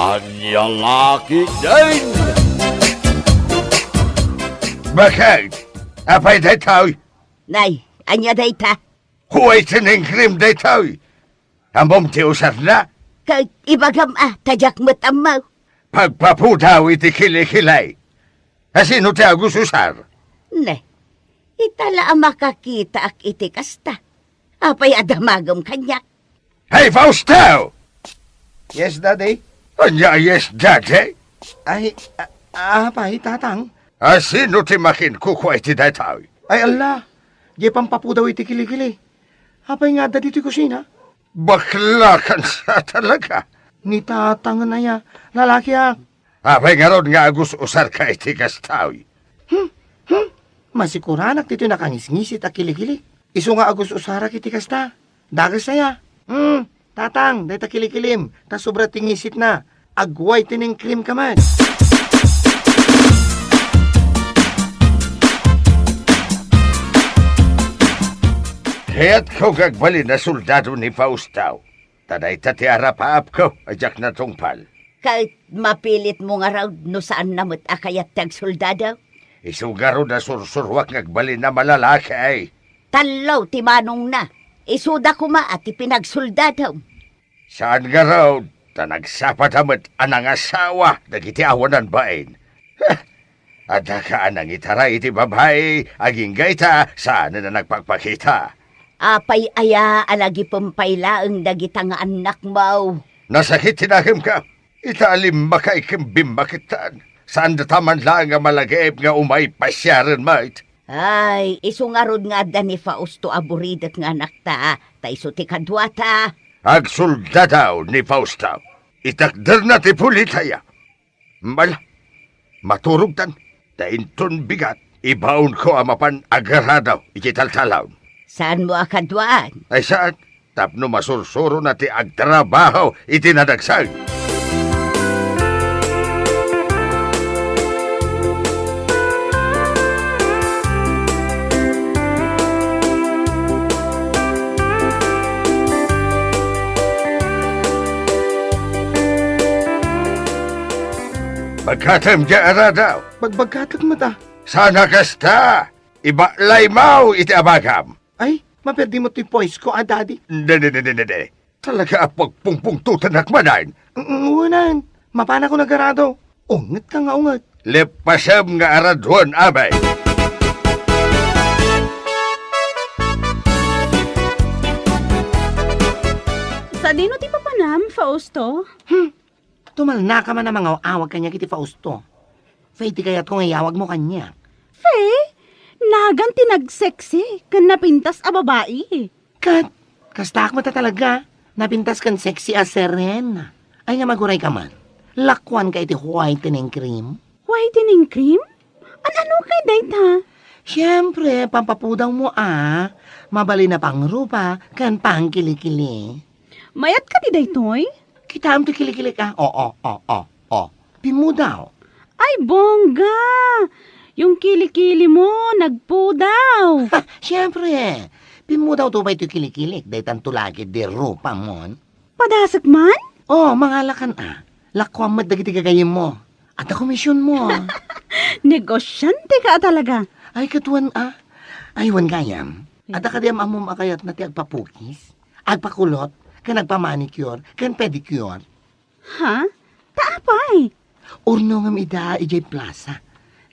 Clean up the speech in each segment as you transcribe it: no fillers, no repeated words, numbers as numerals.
Anya laki din! Bakit? Apay daytoy? Nay, anya dayta. Huwag tiningkrim daytoy. Amom ti usar na. Kag ibagam tajak mo't amaw. Pagpapudaw iti kilikilay. Asino ti agus usar? Ne, itala ang makakita ak iti kasta. Apay adamagam kanya. Hey, Fausto! Yes, Daddy? Anya yes, daddy? Ay, apay, tatang. Asino ti makin kukway ti daytoy? Ay, Allah. Di pampapu daw iti kilikili. Apay nga da dito kusina. Bakla kan sa talaga. Ni tatang na ya. Lalaki ak. Apay nga ron nga agus usar ka iti kastawi. Masikuranak dito nakangisngisit a kilikili. Iso nga agus usara kiti kasta. Dagas saya. Tatang, dahita kilikilim. Ta sobra tingisit na. Agway tining krim ka man. Kaya't ko gagbali na soldado ni Fausto. Taday ti arapaap ko, ajak na tungpal. Kag mapilit mo nga raw no saan namot akayat tag soldado. Isugaro na sursurwak ngagbali na malalaki ay. Talaw ti manong na. Isuda ko at ipinagsoldado. Saan nga raw, tanagsapat amat anang asawa, nagiti awanan bain. Ada ka anang itara iti babae, aging gaita, saan na nagpagpakita. Apay aya alagi pampayla ang dagita nga anak mo. Nasakit tinahim ka, itaalim makaikim bimbakitan. Saan dataman lang nga malagaib nga umay pasyaran mait. Ay, isungarod nga da ni Fausto aburidat nga anak ta, taiso ti kadwata. Agsoldadaw ni Fausto, itakder na ti pulitaya. Maturugtan, dainton bigat, ibaon ko amapan agaradaw, ikitaltalaw. Saan mo akadwaan? Ay saan? Tapno masursuro na ti agtrabaho, itinadagsag. Pagkatam dya aradaw, Bagbagkatag mo ta. sana kasta, ibalay mau iti abagam. Ay, maperdi mo ti voice ko, Daddy. Dede. Talaga pagpungpungtutan nakmanan. Uwanan, mapana ko nagarado. Ungat ka nga ungat. Lepasam nga aradwan abay. Sa dino ti papanam, Fausto? Tumal na ka man na mga awag kanya kiti Fausto. Fay, ti kaya't kung ayawag mo kanya. Fe, nagan tinag-sexy, kan napintas a babae. Kat, kastak mo ta talaga. Napintas kan sexy as seren. Ay nga maguray ka man. Lakwan ka iti whitening cream. Whitening cream? Ano kay dayta? Siyempre, pampapudaw mo Mabali na pangrupa, kan pang kilikili. Mayat ka ti daytoy? Kita am ti kilikili ka. Oo. Pimudaw. Ay, bongga! Yung kilikili mo, nagpudaw. Ha, siyempre. Pimudaw to ba ito kilikilik? Dahil tanto lagi di rupa mon. Padasak man? Mangalakan Lakwang madagiti gagayim mo. At ang komisyon mo. Negosyante ka talaga. Ay, katuan Ay, wan gayam. At akadiyam amom akayat na ti agpapukis. Agpakulot. Kan nagpamanicure. Kan pedicure. Ha? Taapay? Urno nga ida ijay plaza.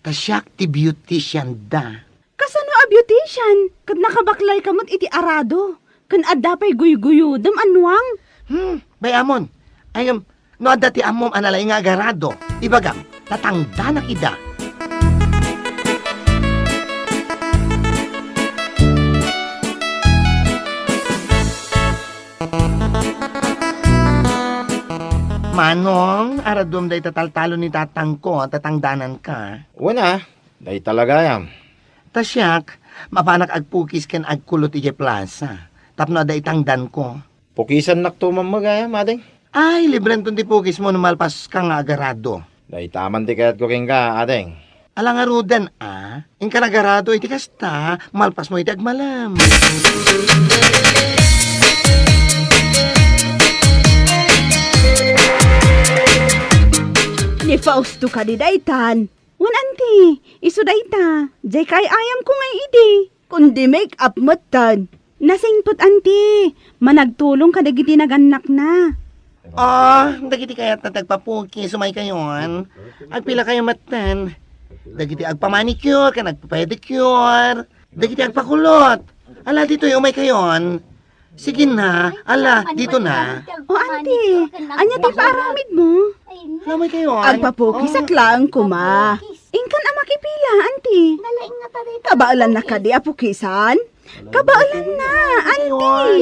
Kasyak ti beautician da. Kasano a beautician? Kad nakabaklay kamot iti arado. Kan adapay guy-guyudam anwang. Bayamon. Ay, no adda ti amom analay nga agarado. Ibagam, tatangda na ida. Manong, aradom day tataltalo ni tatang ko, tatangdanan ka. Una, day talaga yan. Tasyak, mapanak agpukis ken agkulot ije plaza. Tapno da itangdan ko. Pukisan naktuman magaya, mading. Ay, libren ton ti pukis mo numalpas ka nga agarado. Day taman ti kayat ko king ka, ading. Alang arudan, Ingka nagarado iti kasta, malpas mo iti agmalam. Ni Fausto ka di daytan. Wan anti, iso dayta. Jay kay ayam ko ngay idi. Kundi make up matan. Nasingput anti. Managtulong ka dagiti naganak na. Dagiti kayat na tagpapuki, sumay kayon. Agpila kayo matan. Dagiti agpamanicure, ka nagpapedicure. Dagiti agpakulot. Ala, dito yung umay kayon. Sige na, ala, dito na. O anti, anya ti paaramid mo? Lamay kayon. Agpapukis at lang kuma. Ingkan ang makipila, anti. Kabaalan na ka di apukisan? Kabaalan na, anti.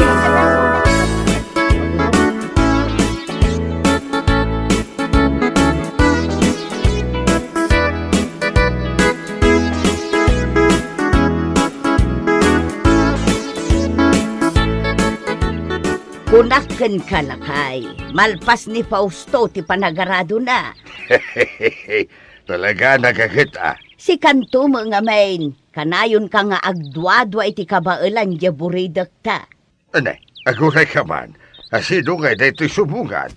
Kunaken ka lakay. Malpas ni Fausto ti panagarado na. Talaga nakakita. Si kanto mo nga main. Kanayon ka nga agdwadwa iti kabailan di buridak ta. Anay, aguray ka man. Asino nga dito subungan?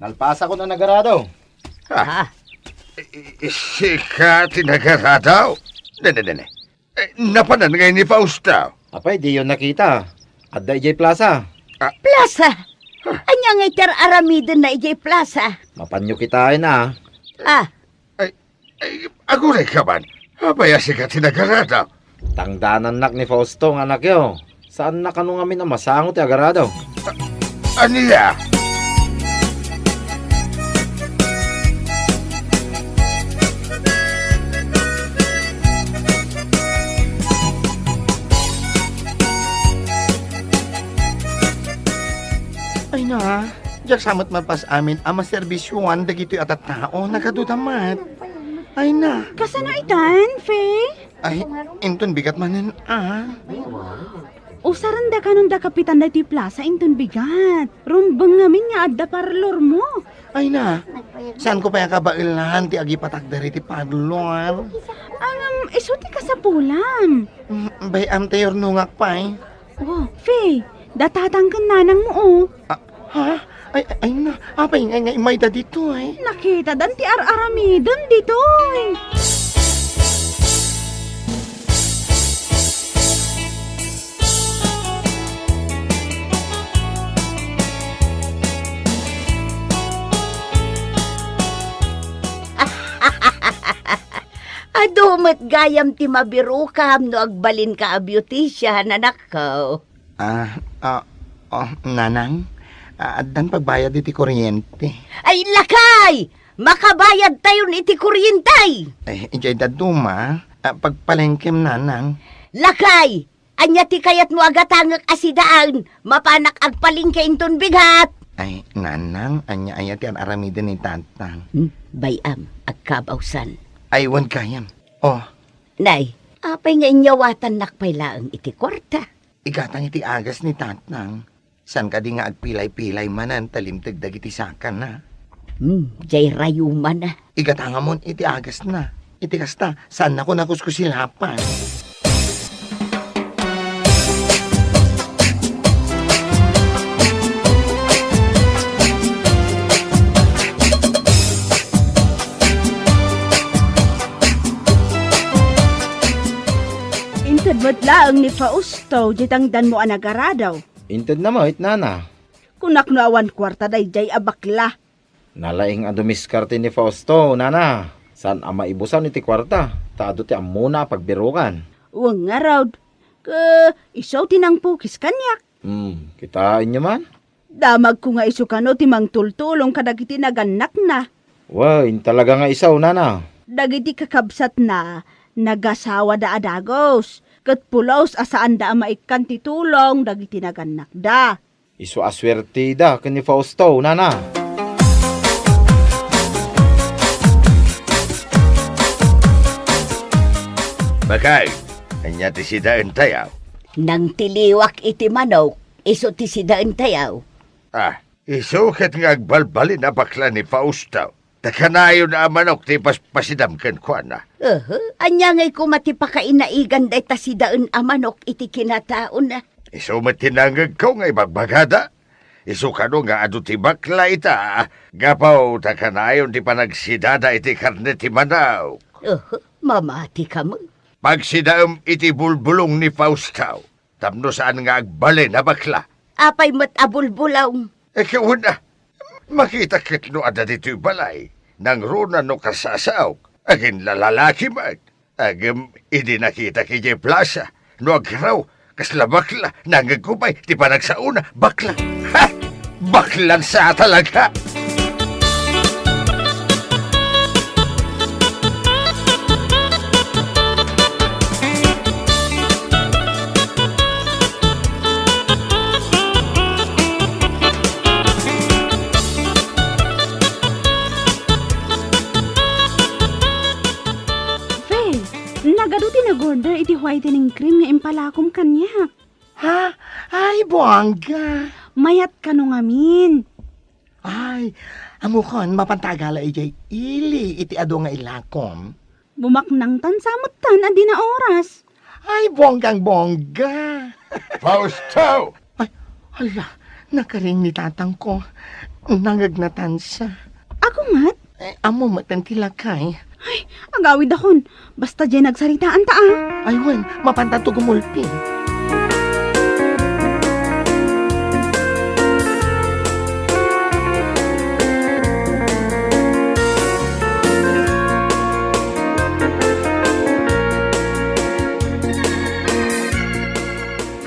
Nalpasa ko na nagarado. Ha? Sika tinagaradaw? Nene. Napanan ngayon ni Fausto. Apay, di yun nakita. At da ijay plaza. Plaza. Anya nga iter aramidon na ijay plaza. Mapanyo kitain na. Aguray ka man. Abaya sika tinagaradaw. Tangdanan nak ni Fausto nga anak yo. Saan na kanong amin na masangot ti agarado? Aniya? Ay na, jak samot mapas amin ama serbisyuan dagito atat tao nagadudamat. Ay na, Kasano itan, Fe? ay inton bigat manen Usaran da kanon da kapitan da ti plaza inton bigat. Rumbang ngamin nga adda parlor mo. Ay na, saan ko pa yung kabailahan ti agi patak dari ti padlor? Iso ti kasapulan. Bayam tayo nungak pa eh. Oh, Fe, datatang kan nanang mo oh. Ha? Ay na, apa yung ngay may da dito eh. Nakita dan ti ar-aramidon dito eh. Adumat gayam ti mabiro kam no agbalin ka a beautician anak ko. Nanang, adan pagbayad iti kuryente. Ay lakay! Makabayad tayo iti kuryentay! Ijay daduma, pagpalengkem nanang. Lakay! Anya ti kayat mo agatangak asidaan, mapanak agpaling ka inton bigat! Ay, nanang, anya ti aramidin ni tatang. Bayam, agkabawsan. Aywan kayam. Oh, Nay, apay nga inyawatan nakpay laang iti kwarta. igatang iti agas ni tatang. San ka di nga agpilay-pilay manan talimtag dagiti sakan na. Jay rayuman na. Igatanga mon iti agas na. Iti kasta, saan ako nakuskusilapan? Intadmat laang ni Fausto, jitangdan mo anagaradaw. Inted na mo, nana. Kunaknuawan kwarta day jay abakla. Nalaing adumiskarte ni Fausto, nana. San ama ibusan iti kwarta? Taado ti amuna pagbirukan. Uwang nga raw. Isaw tinang pukis kanyak. Kitain nyo man? Damag ko nga iso kano timang tultulong kadagiti naganak na. Wain talaga nga isaw, nana. Dagiti kakabsat na, nagasawa da adagos. Kat pulaos asaan da maikan titulong, dagiti naganak da. Isu aswerte da kani Fausto, nana. Bakay, anya ti sidaan tayaw. Nang tiliwak iti manok, iso ti sidaan tayaw. Isukat nga agbalbalin na bakla ni Fausto. Takanayon na manok ti pasidamkan ko na. Anya ngay kumatipakain na igan day tasidaan a manok iti kinataon na. Isumat tinangag ko nga ibagbagada. Isukano nga adu ti bakla ita. Gapaw ta kanayon ti panagsidada iti karne ti manaw. Mamati ka mo. Pagsidaam iti bulbulong ni Faustaw. Tapno saan nga agbali na bakla. Apay matabulbulaw. Kauna, makita kit no ada dito'y balay. Nang runa no kasasaw. Agin lalalaki man. Agam idi nakita ki Jay Plaza. No agraw. Kasla bakla, nangagkupay, ti panagsauna, bakla. Ha! Baklan sa talaga! Nagaduti nag-order iti whitening cream nga impalakom kanya. Ha? Ay, buwangga. Mayat ka no ngamin. Ay, amukon, mapantagala ijay ili iti ado nga ilakom. Bumaknang tan samutan adi na oras. Ay, bonggang-bongga. Faustaw! Ay, hala, nakaring ni tatang ko. Nangagnatan sa. Ako ngat? Amo matantilakay. Ay, agawid akon. Basta dyan nagsaritaan ta ah. Ay, wen, mapantato gumulpi.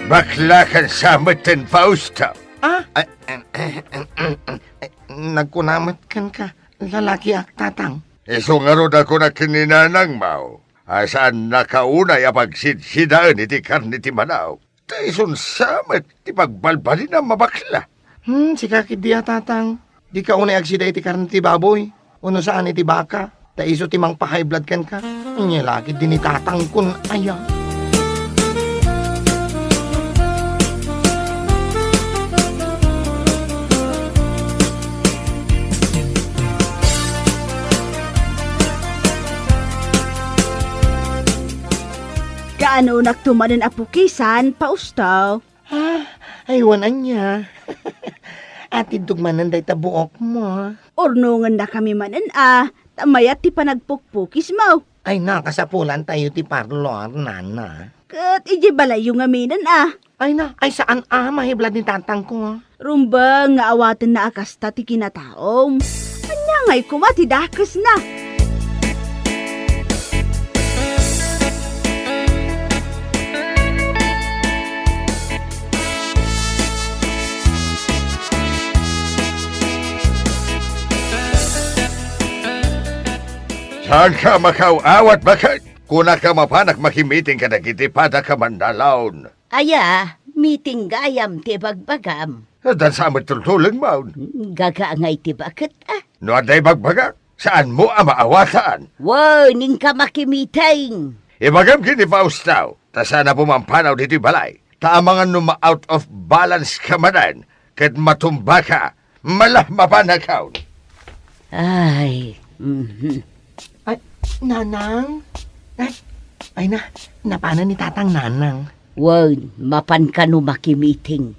Bakla kan samutan, Faustaw. Ah? Nagkunamat kan ka. Lalaki ak tatang. Isungarod ako na kininanang mau. Asaan nakaunay apagsidsidaan iti karni ti manaw. Ta isun samet ti pagbalbalin ang mabakla. Si kakit diya tatang. Di ka unay agsida iti karne ti baboy. Uno saan iti baka. Ta iso ti mang pa-high blood kan ka. Inyalakit din ni tatang kun ayaw. Kaano nagtumanan apukisan, Paustaw? Aywanan niya. Atid dugmanan day tabuok mo. Ornungan na kami manan ah. Tamayat ti panagpukpukis mo. Ay nakasapulan tayo ti parlor, nana. Kat iji balayo nga minan ah. Ay saan mahiblad ni tatang ko. Rumba nga awatan na akasta ti kinataom. Anya nga'y kumati dakas na. Saan ka makawawat bakit? Kuna ka mapanak makimiting ka nagitipada ka mandalaon. Aya, meeting gayam ti bagbagam. Dan sa matultulang maun. Gagaangay ti bakit ah. No aday bagbagak, saan mo ang maawatan? Wow, ning ka makimiting. Ibagam kini Faustaw, ta sana pumampanaw dito balay. Taamangan no ma-out of balance ka manan, kat matumba ka, malah mapanakaw. Ay, Ay, nanang? Ay napana ni tatang nanang. wow, mapan ka no makimiting.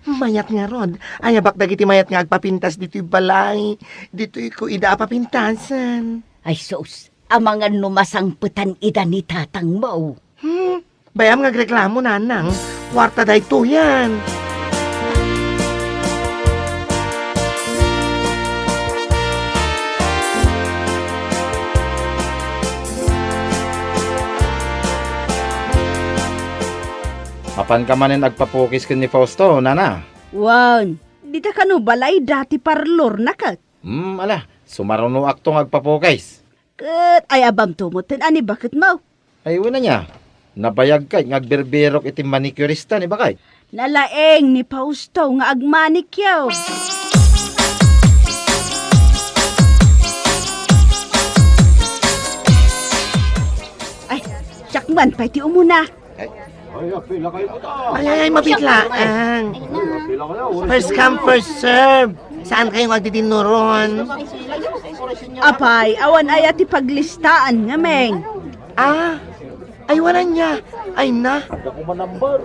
Mayat nga rod. Ay, abak dagiti mayat nga agpapintas dito'y balay. Dito'y ko ida papintasan. Ay sus, amangan no masangputan ida ni tatang mo. Bayam nga reklamo, nanang. Kwarta day to yan. Mapan ka manin agpapukis kin ni Fausto, nana. Wan, di ta kano balay dati parlor na kat. Ala, sumaruno aktong agpapukis. Kat ay abam tumutin ani bakit mo? Ay, wala niya. Nabayag kay, ngagberberok iti manicurista ni bakay. Nalaeng ni Paustaw nga agmanikyaw. Ay, sakman pa iti umuna. Ay, mabiglaan. First come, first serve. Saan kayo magdidinuron? Apay, awan ay ati paglistaan nga meng. Ay, wala niya. Ay na.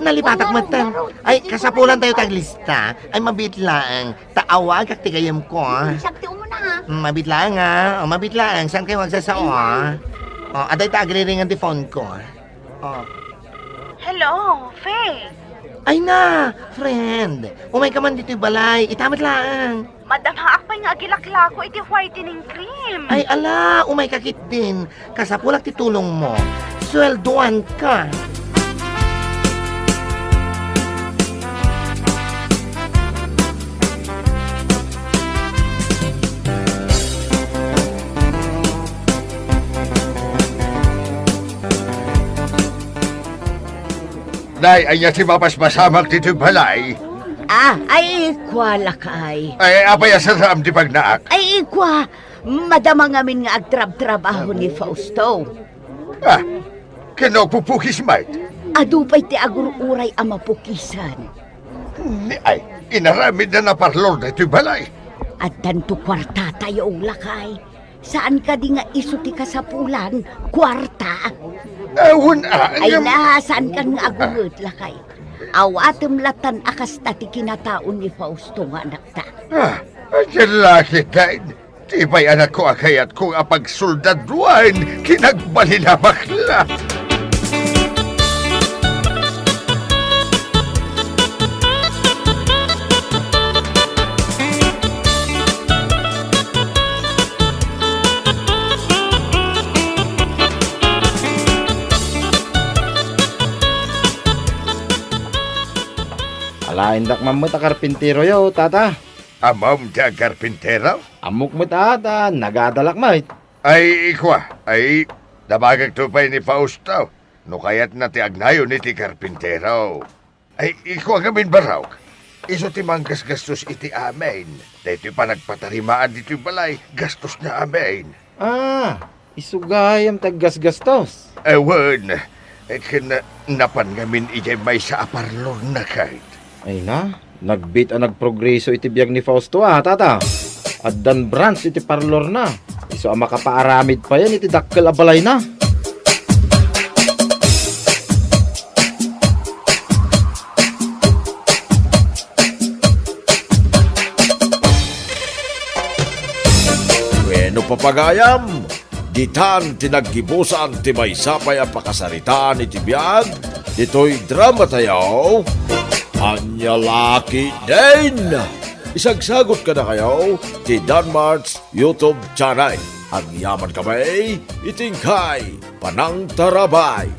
Nalipatak matan. Ay, kasapulan tayo taglista. Ay, mabitlaang. Taawag at tigayam ko. Sakti mo na ha. Mabitlaang ha. O, mabitlaang. Saan kayo magsasao ha? O, aday tagriringan di phone ko. O. Hello, Faye. Ay na, friend. Umay ka man dito'y balay. Itamat lang. Madam haakpay nga agilakla ko iti whitening cream. Ay ala, umay kakit din. Kasapulak titulong mo. Sweldoan ka. Nay, ay niya si mapaspasamak dito balay. Ay ikwa lakay. Ay, apay asaram di pagnaak. Ay ikwa, madama ngamin nga agtrab-trabaho ni Fausto. Kinopupukis mait. Adupay ti agururay ang mapukisan. Ay, inaramid na naparlor na ito'y balay. At tanto kwarta tayo ang lakay. Saan ka di nga isuti ka sa pulan? Kwarta? Awon Ay na, saan ka nga agurut lakay? Awatem latan akas tati kinataon ni Fausto nga anak ta. Ang laki kain. Tibay anak ko akayat kung apagsoldaduan, kinagbali na bakla. Alain dak mamut a karpintero yo, tata. Amam da karpintero? Amok mo tata, nagadalak mait. Ay, ikwa. Ay, nabagag tupay ni Fausto. No kayat na ti agnayo ni ti karpintero. Ay, ikwa gamin baraw. Iso ti manggas gastos iti amin. Dito pa nagpatarimaan dito balay, gastos na amin. Isugayam taggas-gastos. Ewan, napan ngamin ijay may sa aparlor na kahit. Ay na, nagbit a nagprogreso iti biyag ni Fausto tata. Addan branch iti parlor na. Iso ang makapaaramid pa yan iti dakkel abalay na. Bueno papagayam, ditan tinaggibusan ti may sapay ang pakasaritaan iti biyag, dito'y drama tayo. Anya Lucky din! Isagsagot ka na kayo ti Danmart's YouTube channel. Ang yaman kamay, itingkay, panang tarabay.